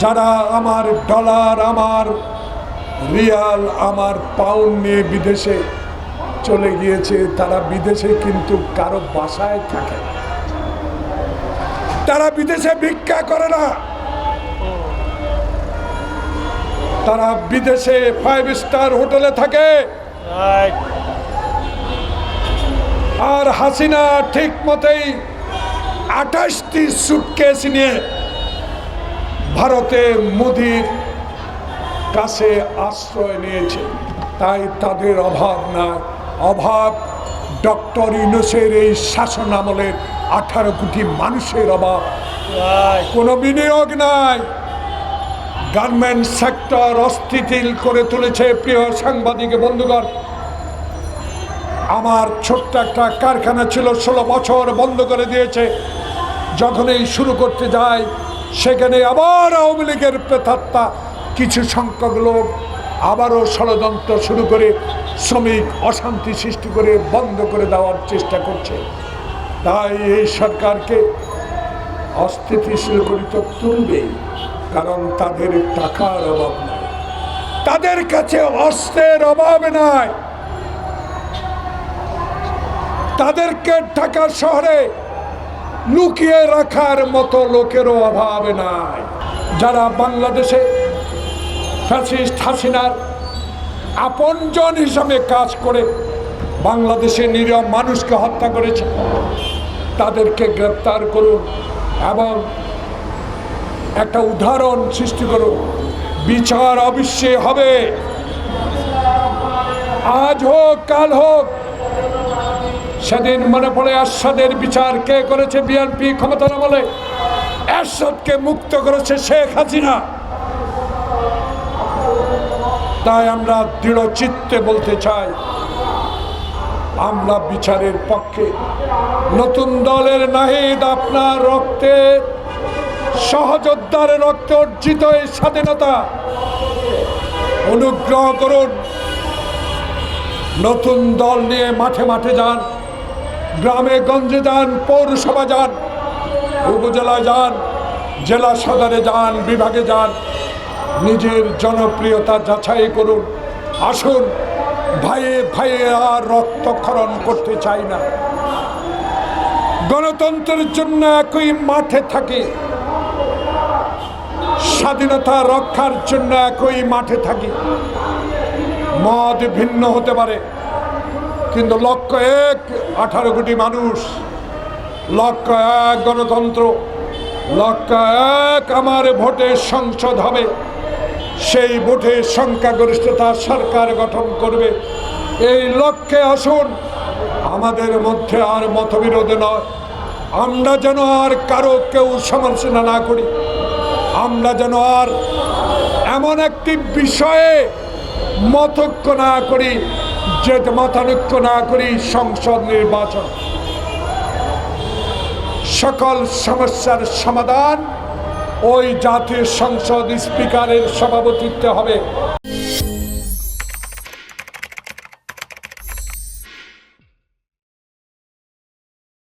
যারা আমার ডলার, আমার রিয়াল, আমার পাউন্ড নিয়ে বিদেশে চলে গিয়েছে, তারা বিদেশে কিন্তু কারো বাসায় থাকে না, তারা বিদেশে ভিক্ষা করে না, তারা বিদেশে 5 স্টার হোটেলে থাকে। আর হাসিনা ঠিক মতোই 28টি সুটকেস নিয়ে ভারতে মোদির কাছে আশ্রয় নিয়েছে। তাই তাদের অভাব নাই। অভাব ডক্টর ইউনূসের এই শাসন আমলের 18 কোটি মানুষের অভাব। কোনো বিনিয়োগ নাই। গার্মেন্ট সেক্টর অস্থিতিশীল করে তুলেছে। প্রিয় সাংবাদিক বন্ধুগণ, আমার ছোট্ট একটা কারখানা ছিল, 16 বছর বন্ধ করে দিয়েছে। যখনই শুরু করতে যায় সেখানে আবার আওয়ামী লীগের প্রেতাত্মা কিছু সংখ্যক লোক আবারও ষড়যন্ত্র শুরু করে শ্রমিক অশান্তি সৃষ্টি করে বন্ধ করে দেওয়ার চেষ্টা করছে। তাই এই সরকারকে অস্থিতিশীল করে তো তুলবেই, কারণ তাদের টাকার অভাব নাই, তাদের কাছে অস্ত্রের অভাব নাই, তাদেরকে ঢাকা শহরে লুকিয়ে রাখার মতো লোকেরও অভাব নাই। যারা বাংলাদেশে ফ্যাসিস্ট হাসিনার আপনজন হিসাবে কাজ করে বাংলাদেশে নিরীহ মানুষকে হত্যা করেছে, তাদেরকে গ্রেপ্তার করুন এবং একটা উদাহরণ সৃষ্টি করুন। বিচার অবশ্যই হবে, আজ হোক কাল হোক। সেদিন মনে পড়ে এরশাদের বিচার কে করেছে? বিএনপি ক্ষমতার আমলে এরশাদকে মুক্ত করেছে শেখ হাসিনা। তাই আমরা দৃঢ় চিত্তে বলতে চাই, আমরা বিচারের পক্ষে। নতুন দলের নাহিদ আপনার রক্তে, সহযোদ্ধার রক্তে অর্জিত এই স্বাধীনতা, অনুগ্রহ করুন নতুন দল নিয়ে মাঠে মাঠে যান, গ্রামে গঞ্জে যান, পৌরসভা যান, উপজেলায় যান, জেলা সদরে যান, বিভাগে যান, নিজের জনপ্রিয়তা যাচাই করুন। আসুন, ভাইয়ে ভাইয়ে আর রক্তক্ষরণ করতে চাই না। গণতন্ত্রের জন্য একই মাঠে থাকি, স্বাধীনতা রক্ষার জন্য একই মাঠে থাকি। মত ভিন্ন হতে পারে, কিন্তু লক্ষ্য এক, 18 কোটি মানুষ, লক্ষ্য এক গণতন্ত্র, লক্ষ্য এক আমার ভোটে সংসদ হবে, সেই ভোটে সংখ্যাগরিষ্ঠতা সরকার গঠন করবে। এই লক্ষ্যে আসুন, আমাদের মধ্যে আর মতবিরোধ নয়। আমরা যেন আর কারো কেউ সমালোচনা না করি, আমরা যেন আর এমন একটি বিষয়ে মতৈক্য না করি, যে মতানৈক্য না করি। সংসদ নির্বাচন সকল সমস্যার সমাধান ওই জাতীয় সংসদ স্পিকারের সভাপতিত্বে হবে।